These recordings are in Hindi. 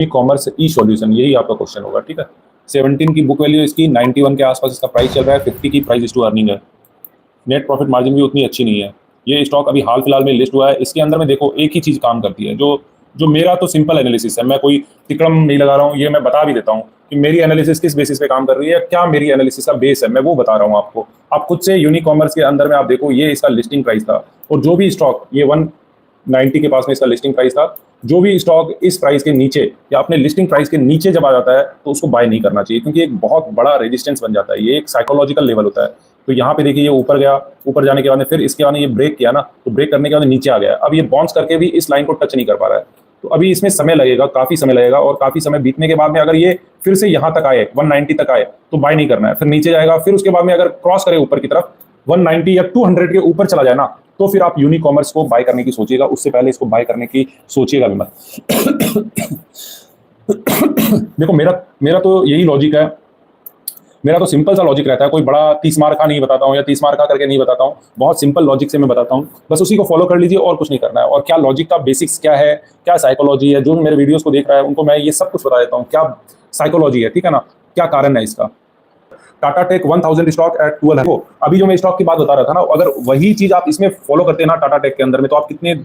ई कॉमर्स ई सॉल्यूशन, यही आपका क्वेश्चन होगा। ठीक है, 17 की बुक वैल्यू इसकी, 91 के आसपास इसका प्राइस चल रहा है, 50 की प्राइस टू अर्निंग है। नेट प्रॉफिट मार्जिन भी उतनी अच्छी नहीं है। ये स्टॉक अभी हाल फिलहाल में लिस्ट हुआ है। इसके अंदर में देखो एक ही चीज़ काम करती है, जो जो मेरा तो सिंपल एनालिसिस है, मैं कोई तिकड़म नहीं लगा रहा हूँ, ये मैं बता भी देता हूँ कि मेरी एनालिसिस किस बेसिस पे काम कर रही है, क्या मेरी एनालिसिस का बेस है, मैं वो बता रहा हूँ आपको। आप खुद से यूनिकॉमर्स के अंदर में आप देखो, ये इसका लिस्टिंग प्राइस था, और जो भी स्टॉक ये 190 के पास में इसका लिस्टिंग प्राइस था, जो भी स्टॉक इस प्राइस के नीचे या अपने लिस्टिंग प्राइस के नीचे जब आ जाता है तो उसको बाय नहीं करना चाहिए, क्योंकि एक बहुत बड़ा रेजिस्टेंस बन जाता है। ये एक साइकोलॉजिकल लेवल होता है। तो यहाँ पे देखिए, ये ऊपर गया, ऊपर जाने के बाद में फिर इसके बाद ये ब्रेक किया ना, तो ब्रेक करने के बाद नीचे आ गया। अब ये बाउंस करके भी इस लाइन को टच नहीं कर पा रहा है, तो अभी इसमें समय लगेगा, काफी समय लगेगा, और काफी समय बीतने के बाद में अगर ये फिर से यहाँ तक आए, 190 तक आए, तो बाय नहीं करना है, फिर नीचे जाएगा। फिर उसके बाद में अगर क्रॉस करे ऊपर की तरफ 190 या 200 के ऊपर चला जाए ना, तो फिर आप यूनिकॉमर्स को बाय करने की सोचिएगा, उससे पहले इसको बाय करने की सोचिएगा भी मत। देखो, मेरा मेरा तो यही लॉजिक है, मेरा तो सिंपल सा लॉजिक रहता है। कोई बड़ा 30 मार्क का नहीं बताता हूँ या 30 मार्क का करके नहीं बताता हूँ, बहुत सिंपल लॉजिक से मैं बताता हूँ, बस उसी को फॉलो कर लीजिए और कुछ नहीं करना है। और क्या लॉजिक का बेसिक्स क्या है, क्या साइकोलॉजी है, जो भी मेरे वीडियोस को देख रहा है उनको मैं ये सब कुछ बता देता हूँ, क्या साइकोलॉजी है, ठीक है ना, क्या कारण है इसका। टाटा टेक 1000 स्टॉक एट 1200, अभी जो मैं स्टॉक की बात बता रहा था ना, अगर वही चीज आप इसमें फॉलो करते हैं ना टाटा टेक के अंदर में, तो आप कितने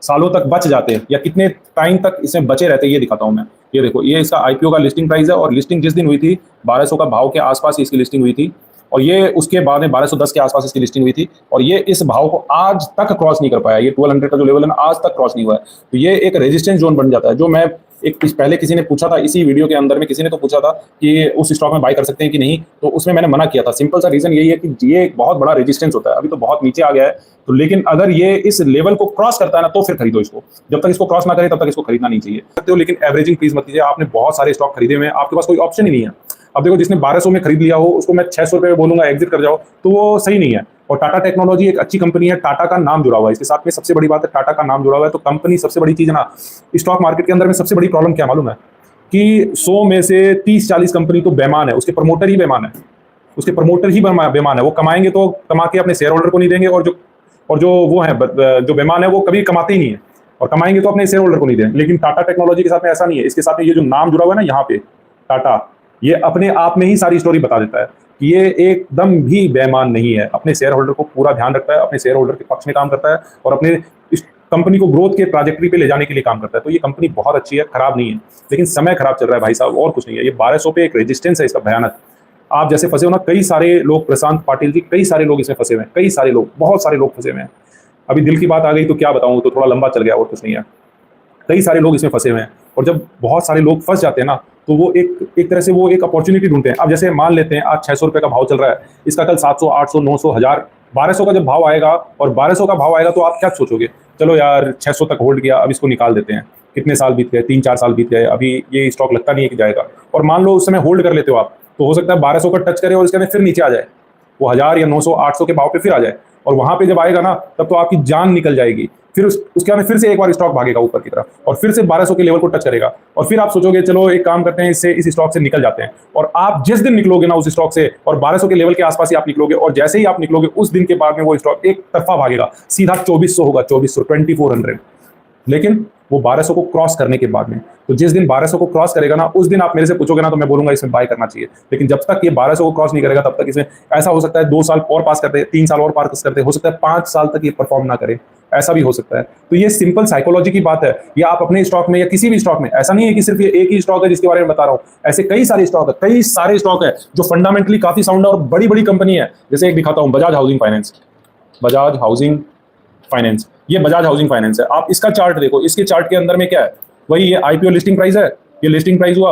सालों तक बच जाते हैं या कितने टाइम तक इसमें बचे रहते हैं, ये दिखाता हूं मैं। ये देखो, ये इसका आईपीओ का लिस्टिंग प्राइस है, और लिस्टिंग जिस दिन हुई थी 1200 का भाव के आसपास इसकी लिस्टिंग हुई थी, और ये उसके बाद में 1210 के आसपास इसकी लिस्टिंग हुई थी, और ये इस भाव को आज तक क्रॉस नहीं कर पाया। ये 1200 का जो लेवल है ना, आज तक क्रॉस नहीं हुआ है। तो ये एक रेजिस्टेंस जोन बन जाता है। जो मैं एक पहले किसी ने पूछा था इसी वीडियो के अंदर में, किसी ने तो पूछा था कि उस स्टॉक में बाय कर सकते हैं कि नहीं, तो उसमें मैंने मना किया था। सिंपल सा रीजन यही है कि ये एक बहुत बड़ा रेजिस्टेंस होता है। अभी तो बहुत नीचे आ गया है, तो लेकिन अगर ये इस लेवल को क्रॉस करता है ना, तो फिर खरीदो इसको। जब तक इसको क्रॉस ना करे तब तक इसको खरीदना नहीं चाहिए। लेकिन एवरेजिंग प्लीज मत कीजिए। आपने बहुत सारे स्टॉक खरीदे हुए हैं, आपके पास कोई ऑप्शन ही नहीं है। अब देखो, जिसने 1200 में खरीद लिया हो उसको मैं 600 रुपये में बोलूंगा एग्जिट कर जाओ, तो वो सही नहीं है। और टाटा टेक्नोलॉजी एक अच्छी कंपनी है, टाटा का नाम जुड़ा हुआ है इसके साथ में। सबसे बड़ी बात है, टाटा का नाम जुड़ा हुआ है, तो कंपनी सबसे बड़ी चीज है ना। स्टॉक मार्केट के अंदर में सबसे बड़ी प्रॉब्लम क्या मालूम है, कि 100 में से 30-40 कंपनी तो बेईमान है, उसके प्रमोटर ही बेईमान है, उसके प्रमोटर ही बेईमान है। वो कमाएंगे तो कमा के अपने शेयर होल्डर को नहीं देंगे, और जो वो है, जो बेईमान है, वो कभी कमाते ही नहीं है, और कमाएंगे तो अपने शेयर होल्डर को नहीं देंगे। लेकिन टाटा टेक्नोलॉजी के साथ में ऐसा नहीं है। इसके साथ में ये जो नाम जुड़ा हुआ है ना यहाँ पे टाटा, ये अपने आप में ही सारी स्टोरी बता देता है कि ये एकदम भी बेईमान नहीं है। अपने शेयर होल्डर को पूरा ध्यान रखता है, अपने शेयर होल्डर के पक्ष में काम करता है, और अपने इस कंपनी को ग्रोथ के ट्रैजेक्टरी पे ले जाने के लिए काम करता है। तो ये कंपनी बहुत अच्छी है, खराब नहीं है, लेकिन समय खराब चल रहा है भाई साहब, और कुछ नहीं है। ये 1200 पे एक रेजिस्टेंस है इसका भयानक। आप जैसे फंसे हो ना, कई सारे लोग, प्रशांत पाटिल जी, कई सारे लोग इसमें फंसे हुए हैं, कई सारे लोग, बहुत सारे लोग फंसे हुए हैं। अभी दिल की बात आ गई तो क्या बताऊं, तो थोड़ा लंबा चल गया, और कुछ नहीं है। कई सारे लोग इसमें फंसे हुए हैं, और जब बहुत सारे लोग फंस जाते हैं ना, तो वो एक तरह से वो एक अपॉर्चुनिटी ढूंढते हैं। अब जैसे मान लेते हैं आज 600 रुपये का भाव चल रहा है, इसका कल 700, 800, 900, 1000, 1200 का जब भाव आएगा, और 1200 का भाव आएगा, तो आप क्या सोचोगे, चलो यार 600 तक होल्ड किया, अब इसको निकाल देते हैं। कितने साल बीत गए, 3-4 साल बीत गए, अभी ये स्टॉक लगता नहीं है कि जाएगा। और मान लो उस समय होल्ड कर लेते हो आप, तो हो सकता है 1200 का टच करे और इसके अंदर फिर नीचे आ जाए, वो 1000 या 900, 800 के भाव पे फिर आ जाए, और वहां पे जब आएगा ना, तब तो आपकी जान निकल जाएगी। फिर उसके बाद फिर से एक बार स्टॉक भागेगा ऊपर की तरफ, और फिर से 1200 के लेवल को टच करेगा, और फिर आप सोचोगे चलो एक काम करते हैं, इस स्टॉक से निकल जाते हैं। और आप जिस दिन निकलोगे ना उस स्टॉक से, और 1200 के लेवल के आसपास ही आप निकलोगे, और जैसे ही आप निकलोगे उस दिन के बाद में वो स्टॉक एक तरफा भागेगा, सीधा 2400 होगा, 2400, 2400। लेकिन वो 1200 को क्रॉस करने के बाद में, तो जिस दिन 1200 को क्रॉस करेगा ना, उस दिन आप मेरे से पूछोगे ना, तो मैं बोलूंगा इसमें बाय करना चाहिए। लेकिन जब तक ये 1200 को क्रॉस नहीं करेगा, तब तक इसमें ऐसा हो सकता है 2 साल और पास करते, 3 साल और पास करते, हो सकता है 5 साल तक ये परफॉर्म ना करे, ऐसा भी हो सकता है। तो ये सिंपल साइकोलॉजी की बात है। ये आप अपने स्टॉक में या किसी भी स्टॉक में, ऐसा नहीं है कि सिर्फ ये एक ही स्टॉक है जिसके बारे में बता रहा हूँ, ऐसे कई सारे स्टॉक है, कई सारे स्टॉक है जो फंडामेंटली काफी साउंड है और बड़ी बड़ी कंपनी है। जैसे एक दिखाता हूँ, Bajaj housing finance, Bajaj housing finance, ये बजाज हाउसिंग फाइनेंस है। आप इसका चार्ट देखो, इसके चार्ट के अंदर में क्या है, वही ये आईपीओ लिस्टिंग प्राइस है, ये लिस्टिंग प्राइस हुआ,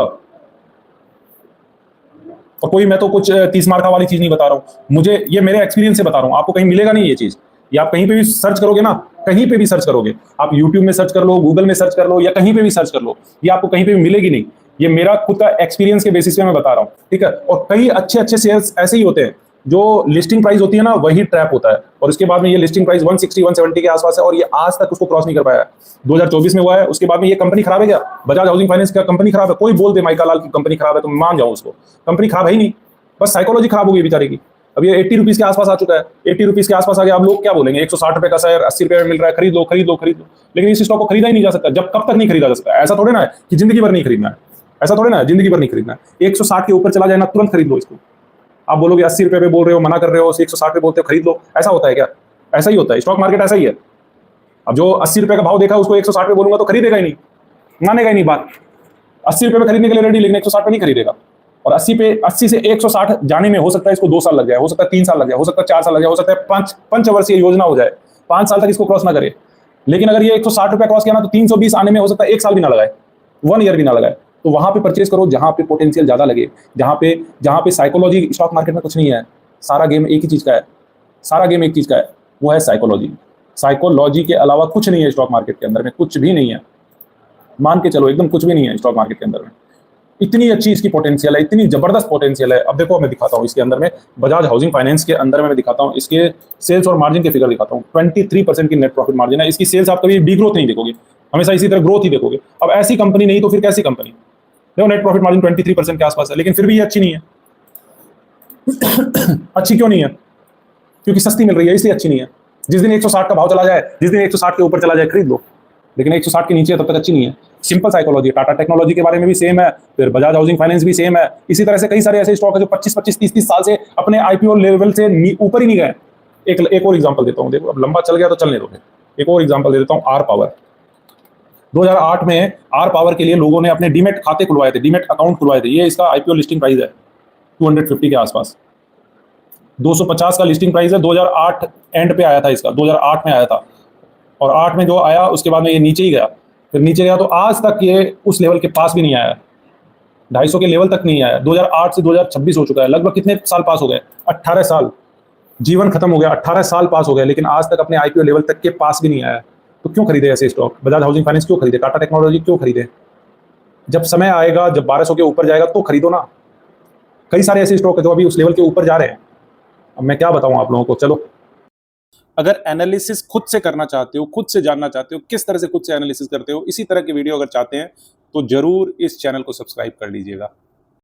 और कोई मैं तो कुछ 30 मार्का वाली चीज नहीं बता रहा हूं, मुझे ये मेरे एक्सपीरियंस से बता रहा हूं, आपको कहीं मिलेगा नहीं ये चीज। ये आप कहीं पे भी सर्च करोगे ना, कहीं पे भी सर्च करोगे, आप यूट्यूब में सर्च कर लो, गूगल में सर्च कर लो, या कहीं पे भी सर्च कर लो, ये आपको कहीं पे भी मिलेगी नहीं। ये मेरा खुद का एक्सपीरियंस के बेसिस पे मैं बता रहा हूँ, ठीक है। और कई अच्छे अच्छे शेयर्स ऐसे ही होते हैं, जो लिस्टिंग प्राइस होती है ना, वही ट्रैप होता है, और उसके बाद में ये लिस्टिंग प्राइस 160, 170 के आसपास है, और ये आज तक उसको क्रॉस नहीं कर पाया है। 2024 में हुआ है, उसके बाद में ये कंपनी खराब है क्या, बजाज हाउसिंग फाइनेंस का कंपनी खराब है? कोई बोल दे माइका लाल की कंपनी खराब है तो मान जाऊं उसको, कंपनी खराब है ही नहीं, बस साइकोलॉजी खराब हो गई बेचारे की। अब ये 80 रुपीज के आसपास आ चुका है, 80 रुपीज के आसपास आ गया। अब लोग क्या बोलेंगे, 160 रुपए का शेयर 80 रुपए में मिल रहा है, खरीद लो खरीद लो खरीद लो। लेकिन इस स्टॉक को खरीदा ही नहीं जा सकता। जब कब तक नहीं खरीदा जा सकता? ऐसा थोड़े ना है कि जिंदगी भर नहीं खरीदना है, ऐसा थोड़े ना है जिंदगी भर नहीं खरीदना है। 160 के ऊपर चला जाए ना, तुरंत खरीद लो इसको। आप बोलोगे 80 रुपए पे बोल रहे हो, मना कर रहे हो, 160 पे बोलते हो खरीद लो, ऐसा होता है क्या? ऐसा ही होता है, स्टॉक मार्केट ऐसा ही है। अब जो 80 रुपए का भाव देखा उसको 160 पे बोलूंगा तो खरीदेगा ही नहीं, मानेगा ही नहीं बात। 80 रुपए में खरीदने के लिए रेडी, लेकिन 160 पे नहीं खरीदेगा। और 80 से 160 जाने में हो सकता है इसको 2 साल लग जाए, हो सकता है 3 साल लग जाए, हो सकता है 4 साल लग जाए, हो सकता है पंचवर्षीय योजना हो जाए, 5 साल तक इसको क्रॉस ना करे। लेकिन अगर ये 160 रुपए क्रॉस किया ना, तो 320 आने में हो सकता है 1 साल भी ना लगाए, 1 ईयर भी ना लगाए। तो वहां पे परचेज करो जहां पे पोटेंशियल ज्यादा लगे, जहां पे साइकोलॉजी। स्टॉक मार्केट में कुछ नहीं है, सारा गेम एक ही चीज का है, सारा गेम एक चीज का है, वो है साइकोलॉजी। साइकोलॉजी के अलावा कुछ नहीं है स्टॉक मार्केट के अंदर में, कुछ भी नहीं है, मान के चलो एकदम कुछ भी नहीं है स्टॉक मार्केट के अंदर में। इतनी अच्छी इसकी पोटेंशियल है, इतनी जबरदस्त पोटेंशियल है। अब देखो मैं दिखाता हूँ इसके अंदर में, बजाज हाउसिंग फाइनेंस के अंदर में मैं दिखाता हूँ इसके सेल्स और मार्जिन के फिगर दिखाता हूँ। 23% की नेट प्रॉफिट मार्जिन है इसकी। सेल्स आप कभी डी ग्रोथ नहीं देखोगे, हमेशा इसी तरह ग्रोथ ही देखोगे। अब ऐसी कंपनी नहीं तो फिर कैसी कंपनी? देखो नेट प्रॉफिट मार्जिन 23% के आसपास है, लेकिन फिर भी ये अच्छी नहीं है। अच्छी क्यों नहीं है? क्योंकि सस्ती मिल रही है, इसलिए अच्छी नहीं है। जिस दिन 160 का भाव चला जाए, जिस दिन 160 के ऊपर चला जाए, खरीद लो। लेकिन 160 के नीचे है तब तक अच्छी नहीं है। Simple psychology. टाटा टेक्नोलॉजी के बारे में भी सेम है, फिर बजाज हाउसिंग फाइनेंस भी सेम है। इसी तरह से कई सारे ऐसे स्टॉक है जो 25-25, 30-30 साल से अपने आईपीओ लेवल से ऊपर ही नहीं गए। एक और एग्जांपल देता हूं, देखो अब लंबा चल गया तो चलने दो। एक और एग्जांपल दे देता हूं, आर पावर। 2008 में आर पावर के लिए लोगों ने अपने डीमेट खाते खुलवाए थे, डीमेट अकाउंट खुलवाए थे। ये इसका आईपीओ लिस्टिंग प्राइस है 250 के आसपास, 250 का लिस्टिंग प्राइस है। 2008 एंड पे आया था इसका, 2008 में आया था। और 8 में जो आया उसके बाद में ये नीचे ही गया, फिर नीचे गया तो आज तक ये उस लेवल के पास भी नहीं आया, 250 के लेवल तक नहीं आया। 2008 से 2026 हो चुका है, लगभग कितने साल पास हो गए? 18 साल। जीवन खत्म हो गया, 18 साल पास हो गए, लेकिन आज तक अपने आईपीओ लेवल तक के पास भी नहीं आया। तो क्यों खरीदे ऐसे स्टॉक? बजाज हाउसिंग फाइनेंस क्यों खरीदे? टाटा टेक्नोलॉजी क्यों खरीदे? जब समय आएगा, जब 1200 के ऊपर जाएगा तो खरीदो ना। कई सारे ऐसे स्टॉक है जो अभी उस लेवल के ऊपर जा रहे हैं। अब मैं क्या बताऊं आप लोगों को। चलो, अगर एनालिसिस खुद से करना चाहते हो, खुद से जानना चाहते हो किस तरह से खुद से एनालिसिस करते हो, इसी तरह की वीडियो अगर चाहते हैं तो जरूर इस चैनल को सब्सक्राइब कर लीजिएगा।